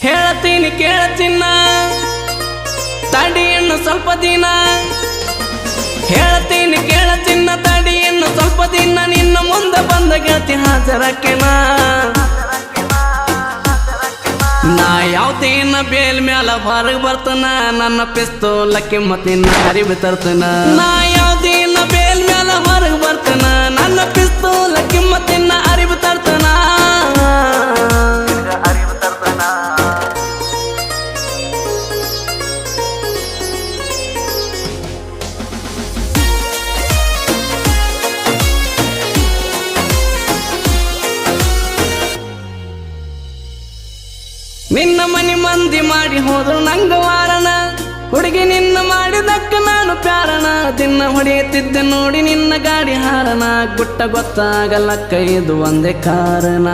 ಹೇಳ್ತೀನಿ ಕೇಳ ಚಿನ್ನ ತಡಿ ಇನ್ನು ಸ್ವಲ್ಪ ದಿನ ಹೇಳ್ತೀನಿ ಕೇಳ ಚಿನ್ನ ತಡಿ ಇನ್ನು ಸ್ವಲ್ಪ ದಿನ ನಿನ್ನ ಮುಂದೆ ಬಂದ ಗೆಳತಿ ಹಾಜರಕ್ಕೆನ ನಾ ಯಾವ್ದೇನ ಬೇಲ್ ಮ್ಯಾಲ ಹೊರಗೆ ಬರ್ತನ ನನ್ನ ಪಿಸ್ತೂಲ ಕಿಮ್ಮತ್ತಿನ ಅರಿವು ತರ್ತನ ನಾ ಯಾವ್ದೇನ ಬೇಲ್ ಮ್ಯಾಲ ಹೊರಗೆ ಬರ್ತನ ನನ್ನ ಪಿಸ್ತೂಲ ಕಿಮ್ಮತ್ತಿನ ಅರಿವು ತರ್ತನ ನಿನ್ನ ಮನಿ ಮಂದಿ ಮಾಡಿ ಹೋದ್ರು ನಂಗ ವಾರಣ ಹುಡುಗಿ ನಿನ್ನ ಮಾಡಿದಕ್ಕ ನಾನು ಪ್ಯಾರಣ ದಿನ ಹೊಡೆಯುತ್ತಿದ್ದೆ ನೋಡಿ ನಿನ್ನ ಗಾಡಿ ಹಾರಣ ಗುಟ್ಟ ಗೊತ್ತಾಗಲ್ಲ ಕೈದು ಒಂದೇ ಕಾರಣ